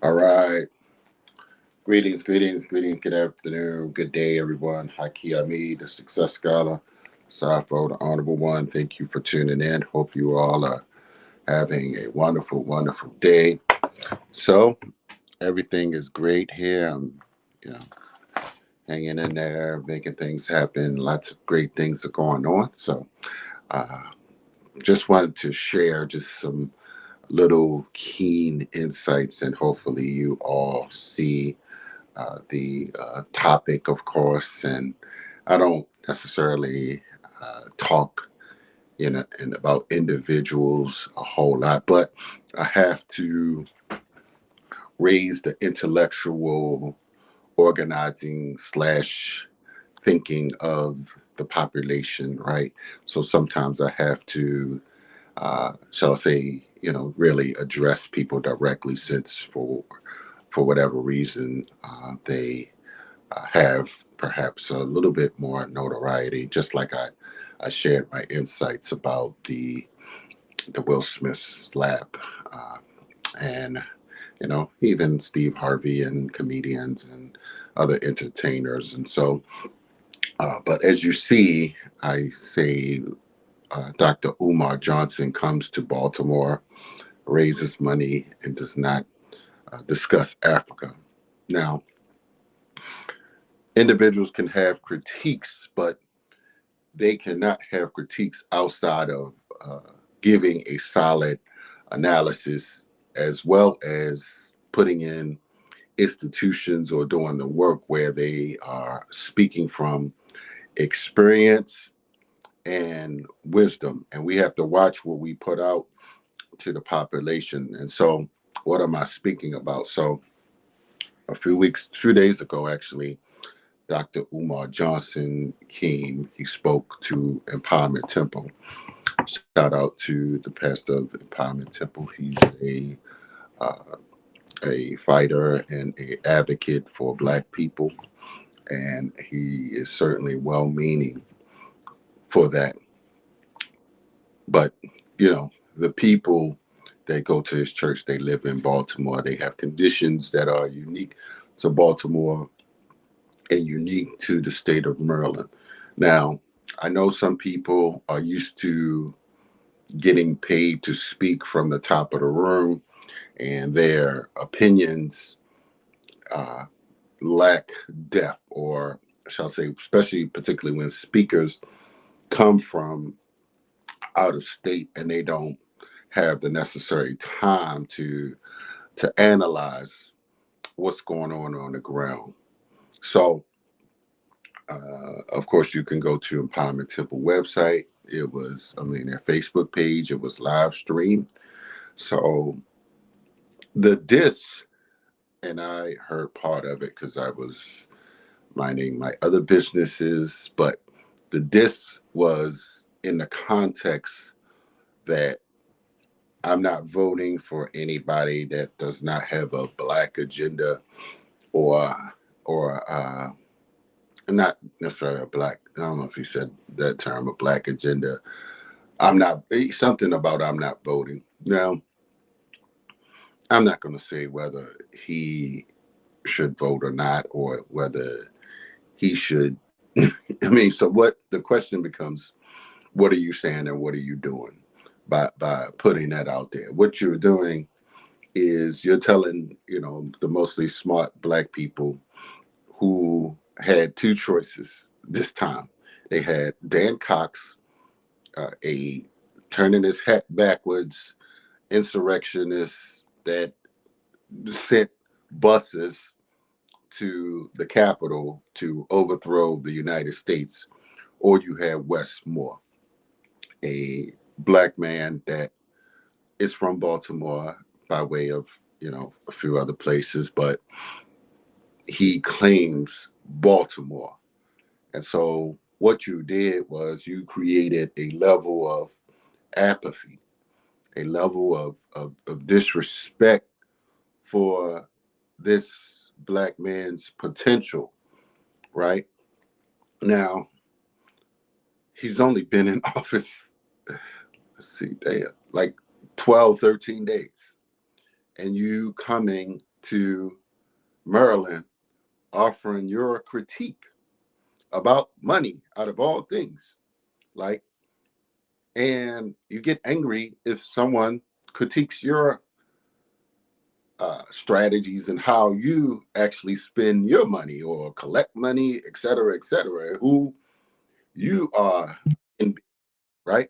All right. Greetings, greetings, greetings. Good afternoon. Good day, everyone. Haki Ami, the Success Scholar, Safo, the Honorable One. Thank you for tuning in. Hope you all are having a wonderful, wonderful day. So, everything is great here. I'm, you know, hanging in there, making things happen. Lots of great things are going on. So, uh, just wanted to share just some little keen insights, and hopefully, you all see the topic, of course, and I don't necessarily talk and about individuals a whole lot, but I have to raise the intellectual organizing slash thinking of the population, right? So sometimes I have to, shall I say, really address people directly, since for whatever reason they have perhaps a little bit more notoriety, just like I shared my insights about the Will Smith slap, uh, and even Steve Harvey and comedians and other entertainers. And so, but as you see, I say Dr. Umar Johnson comes to Baltimore, raises money, and does not discuss Africa. Now, individuals can have critiques, but they cannot have critiques outside of uh, giving a solid analysis, as well as putting in institutions or doing the work where they are speaking from experience and wisdom. And we have to watch what we put out to the population. And so, what am I speaking about? So, few days ago, actually, Dr. Umar Johnson came. He spoke to Empowerment Temple. Shout out to the pastor of Empowerment Temple. He's uh, a fighter and a advocate for Black people, and he is certainly well-meaning for that. But the people that go to his church, they live in Baltimore. They have conditions that are unique to Baltimore and unique to the state of Maryland. Now, I know some people are used to getting paid to speak from the top of the room, and their opinions uh, lack depth, or shall I say, especially particularly when speakers come from out of state and they don't have the necessary time to analyze what's going on the ground. So, of course, you can go to Empowerment Temple website. It was, I mean, their Facebook page. It was live streamed. So the diss, and I heard part of it because I was minding my other businesses, but the diss was in the context that I'm not voting for anybody that does not have a black agenda, or or not necessarily a black. I don't know if he said that term, a black agenda. I'm not something about I'm not voting. Now, I'm not going to say whether he should vote or not, or whether he should. I mean, so what the question becomes: what are you saying and what are you doing by putting that out there? What you're doing is you're telling the mostly smart black people who had two choices this time. They had Dan Cox, a turning his hat backwards insurrectionist that sent buses to the Capitol to overthrow the United States, or you had Wes Moore, a black man that is from Baltimore by way of a few other places, but he claims Baltimore. And so what you did was you created a level of apathy, a level of disrespect for this black man's potential, right? Now, he's only been in office, let's see, damn, like 12, 13 days. And you coming to Maryland offering your critique about money out of all things. Like, and you get angry if someone critiques your strategies and how you actually spend your money or collect money, et cetera, who you are in, right?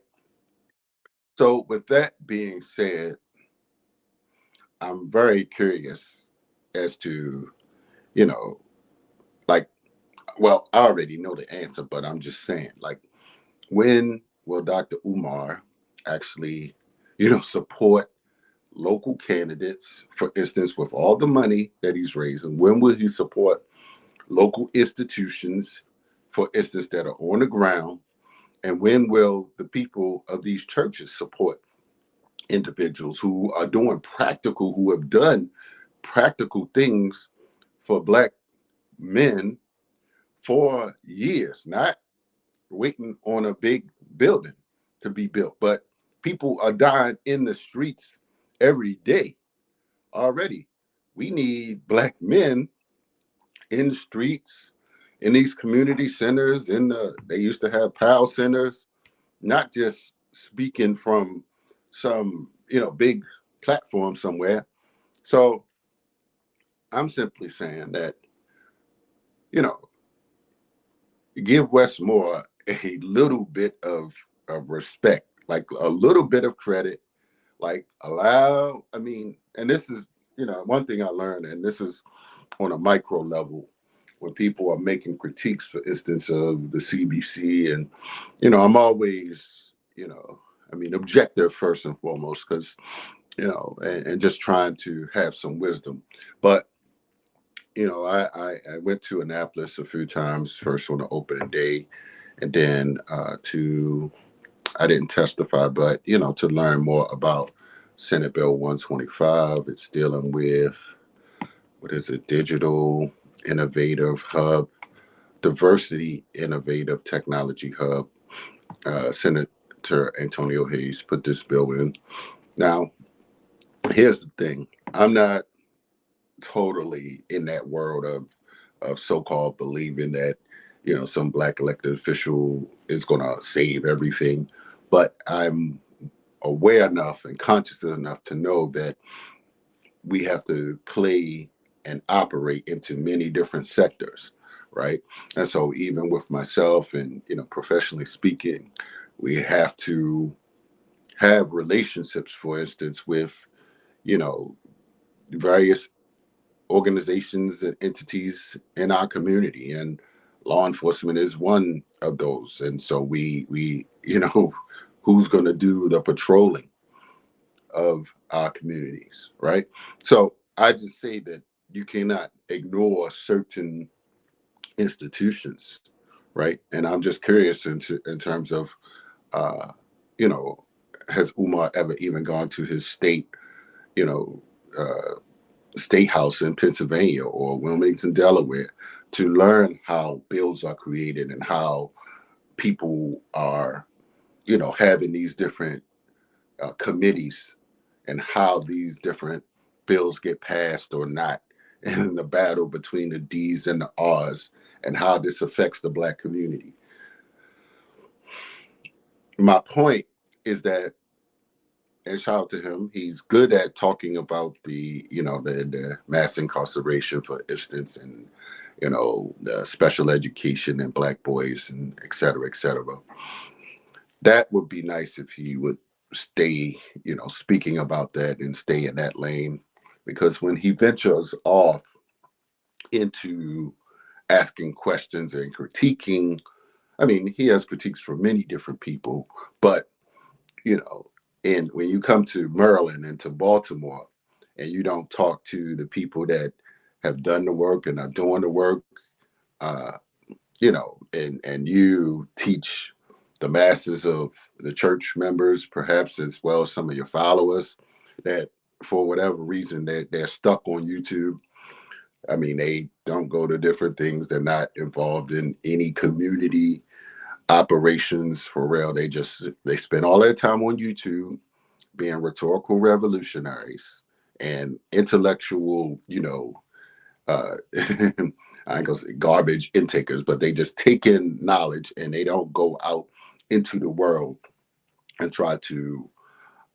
So, with that being said, I'm very curious as to, you know, like, well, I already know the answer, but I'm just saying, like, when will Dr. Umar actually, support local candidates, for instance, with all the money that he's raising? When will he support local institutions, for instance, that are on the ground? And when will the people of these churches support individuals who are doing practical, who have done practical things for Black men for years, not waiting on a big building to be built, but people are dying in the streets every day already. We need Black men in the streets, in these community centers, they used to have PAL centers, not just speaking from some, big platform somewhere. So I'm simply saying that, you know, give Wes Moore a little bit of respect, like a little bit of credit, like allow, I mean, and this is, one thing I learned, and this is on a micro level, when people are making critiques, for instance, of the CBC. And, I'm always, I mean, objective first and foremost, because, and just trying to have some wisdom. But I went to Annapolis a few times, first on the opening day, and then I didn't testify, but, to learn more about Senate Bill 125. It's dealing with, what is it, Digital Innovative Hub, Diversity Innovative Technology Hub. Senator Antonio Hayes put this bill in. Now, here's the thing. I'm not totally in that world of so-called believing that some Black elected official is going to save everything, but I'm aware enough and conscious enough to know that we have to play and operate into many different sectors, right? And so even with myself and professionally speaking, we have to have relationships, for instance, with you know various organizations and entities in our community, and law enforcement is one of those. And so we who's going to do the patrolling of our communities, right? So I just say that you cannot ignore certain institutions, right? And I'm just curious in terms of uh you know has Umar ever even gone to his you know uh state house in Pennsylvania or Wilmington, Delaware, to learn how bills are created and how people are, having these different committees, and how these different bills get passed or not, and the battle between the D's and the R's, and how this affects the Black community. My point is that, and shout out to him, he's good at talking about the mass incarceration, for instance, and the special education and Black boys, and et cetera, et cetera. That would be nice if he would stay, speaking about that and stay in that lane, because when he ventures off into asking questions and critiquing, I mean, he has critiques from many different people, but you know, and when you come to Maryland and to Baltimore, and you don't talk to the people that have done the work and are doing the work, uh, and you teach the masses of the church members, perhaps as well as some of your followers, that for whatever reason they're stuck on YouTube. I mean, they don't go to different things. They're not involved in any community operations for real. They spend all their time on YouTube being rhetorical revolutionaries and intellectual, I ain't gonna say garbage intakers, but they just take in knowledge and they don't go out into the world and try to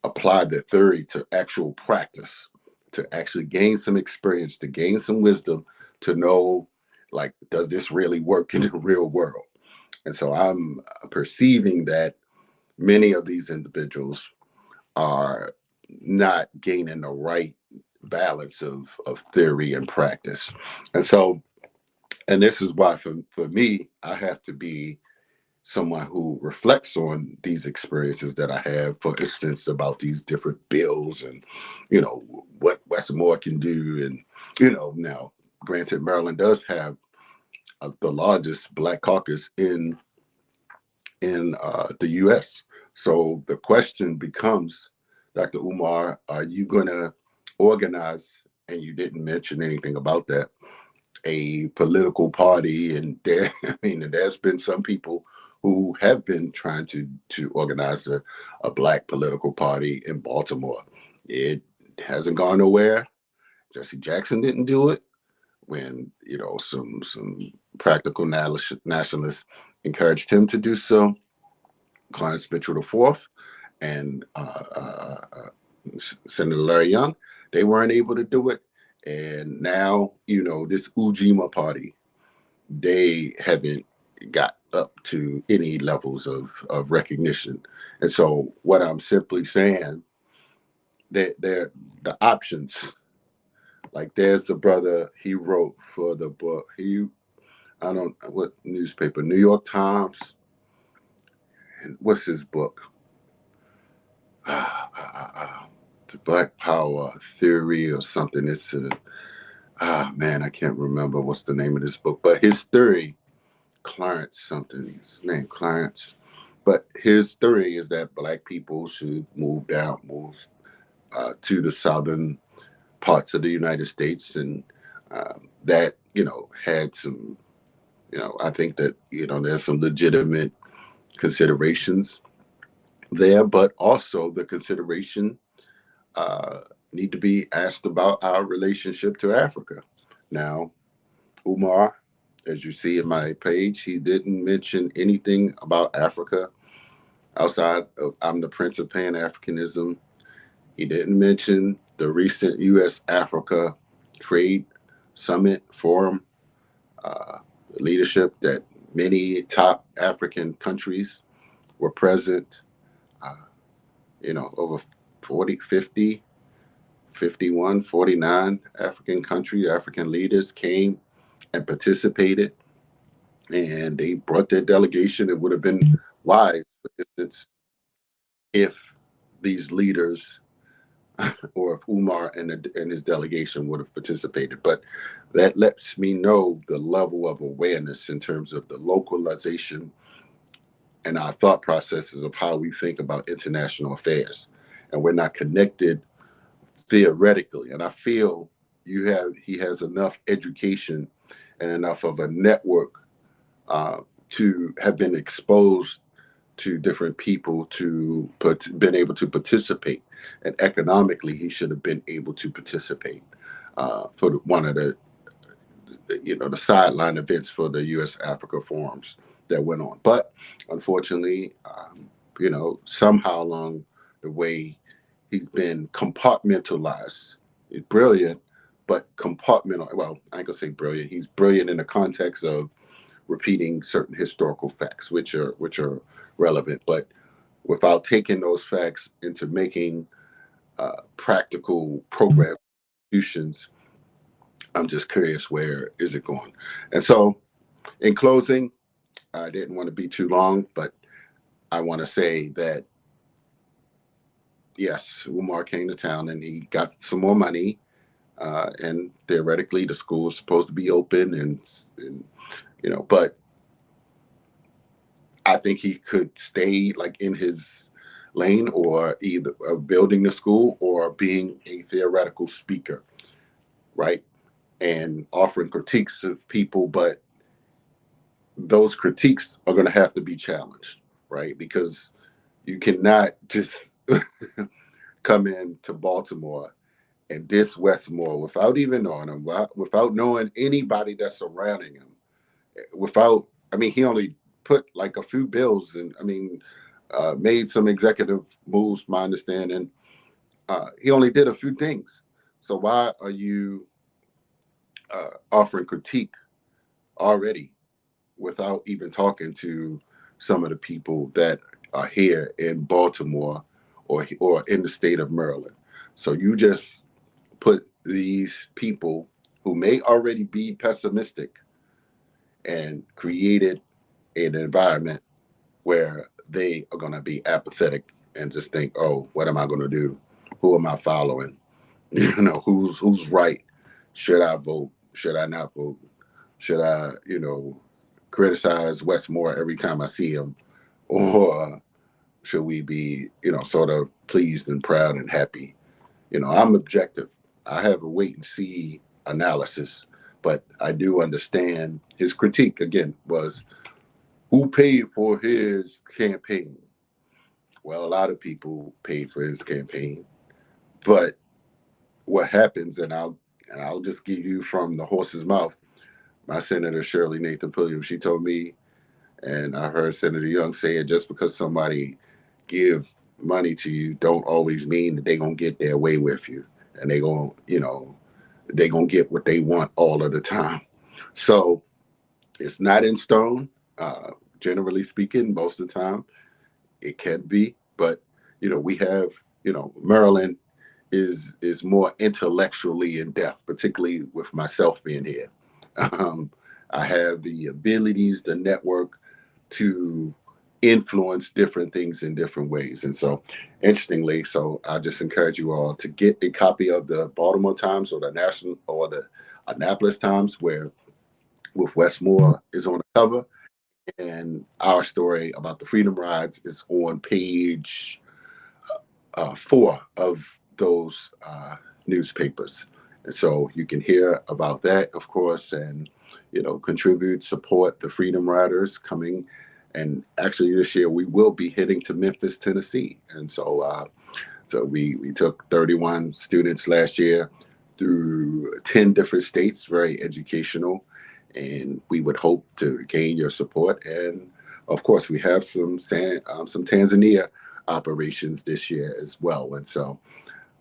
apply the theory to actual practice, to actually gain some experience, to gain some wisdom, to know, like, does this really work in the real world? And so I'm perceiving that many of these individuals are not gaining the right balance of theory and practice. And so, and this is why for me, I have to be someone who reflects on these experiences that I have, for instance, about these different bills and, what Wes Moore can do. And, now, granted, Maryland does have the largest Black caucus in the U.S. So the question becomes, Dr. Umar, are you going to organize, and you didn't mention anything about that, a political party? And there, I mean, there's been some people who have been trying to organize a Black political party in Baltimore. It hasn't gone nowhere. Jesse Jackson didn't do it when, some practical nationalists encouraged him to do so. Clarence Mitchell IV and Senator Larry Young, they weren't able to do it. And now, this Ujima party, they haven't got up to any levels of recognition. And so what I'm simply saying, that they're the options. Like, there's the brother, he wrote for the book. I don't, what newspaper, New York Times. And what's his book? The Black Power Theory or something. It's man, I can't remember what's the name of this book, but his theory, Clarence something, his name Clarence, but his theory is that Black people should move to the southern parts of the United States, and that, had some, I think that, there's some legitimate considerations there, but also the consideration uh, need to be asked about our relationship to Africa. Now, Umar, as you see in my page, he didn't mention anything about Africa outside of I'm the Prince of Pan Africanism. He didn't mention the recent U.S. Africa Trade Summit Forum uh, leadership that many top African countries were present. Uh, over 40, 50, 51, 49 African leaders came and participated, and they brought their delegation. It would have been wise, for instance, if these leaders or if Umar and his delegation would have participated. But that lets me know the level of awareness in terms of the localization and our thought processes of how we think about international affairs. And we're not connected theoretically. And I feel he has enough education and enough of a network to have been exposed to different people to been able to participate, and economically he should have been able to participate for one of the sideline events for the U.S. Africa forums that went on. But unfortunately, somehow along the way, he's been compartmentalized. He's brilliant, but compartmental. Well, I ain't gonna say brilliant. He's brilliant in the context of repeating certain historical facts, which are relevant, but without taking those facts into making practical program solutions. I'm just curious, where is it going? And so, in closing, I didn't want to be too long, but I want to say that yes, Umar came to town and he got some more money, and theoretically the school is supposed to be open, and but I think he could stay like in his lane, or either building the school or being a theoretical speaker, right? And offering critiques of people, but those critiques are going to have to be challenged, right? Because you cannot just come into Baltimore and diss Wes Moore without even knowing him, without knowing anybody that's surrounding him, without, I mean, he only put like a few bills and, I mean, made some executive moves, my understanding. He only did a few things. So why are you offering critique already without even talking to some of the people that are here in Baltimore or in the state of Maryland? So you just put these people who may already be pessimistic and created an environment where they are going to be apathetic and just think, oh, what am I going to do? Who am I following? Who's right? Should I vote? Should I not vote? Should I, criticize Wes Moore every time I see him? Or should we be, sort of pleased and proud and happy? I'm objective. I have a wait and see analysis, but I do understand his critique again was who paid for his campaign? Well, a lot of people paid for his campaign, but what happens, and I'll just give you from the horse's mouth. My Senator Shirley Nathan Pulliam, she told me, and I heard Senator Young say it, just because somebody give money to you don't always mean that they're gonna get their way with you. And they're gonna get what they want all of the time. So it's not in stone. Generally speaking, most of the time it can be, but we have, Maryland is more intellectually in depth, particularly with myself being here. Um, I have the abilities, the network to influence different things in different ways. And so, interestingly, so I just encourage you all to get a copy of the Baltimore Times or the National or the Annapolis Times, where with Wes Moore is on the cover, and our story about the Freedom Rides is on page 4 of those newspapers. And so you can hear about that, of course, and contribute, support the Freedom Riders coming. And actually, this year we will be heading to Memphis, Tennessee. And so we took 31 students last year through 10 different states, very educational, and we would hope to gain your support. And of course, we have some Tanzania operations this year as well. And so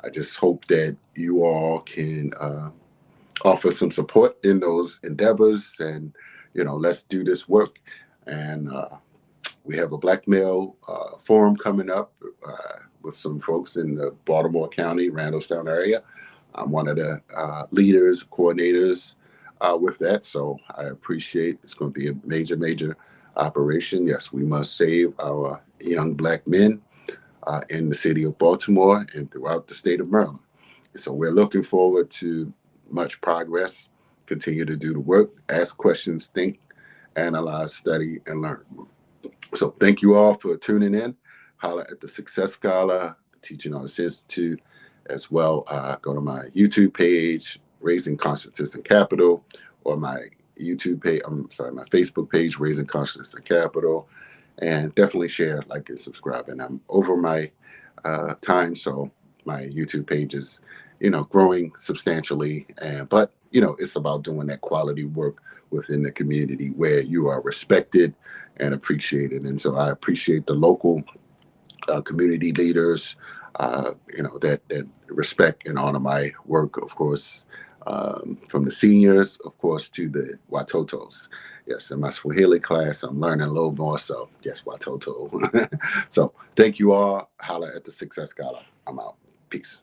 I just hope that you all can offer some support in those endeavors, and let's do this work. And we have a Black Male Forum coming up with some folks in the Baltimore County, Randallstown area. I'm one of the leaders, coordinators with that. So I appreciate it's going to be a major, major operation. Yes, we must save our young Black men in the city of Baltimore and throughout the state of Maryland. So we're looking forward to much progress. Continue to do the work, ask questions, think, analyze, study, and learn. So thank you all for tuning in. Holla at the Success Scholar, Teaching Arts Institute, as well. Go to my YouTube page, Raising Consciousness and Capital, or my my Facebook page, Raising Consciousness and Capital, and definitely share, like, and subscribe. And I'm over my time, so my YouTube page is, growing substantially. But it's about doing that quality work within the community where you are respected and appreciated. And so I appreciate the local community leaders, that respect and honor my work, of course, from the seniors, of course, to the Watotos. Yes, in my Swahili class, I'm learning a little more. So, yes, Watoto. So, thank you all. Holla at the Success Scholar. I'm out. Peace.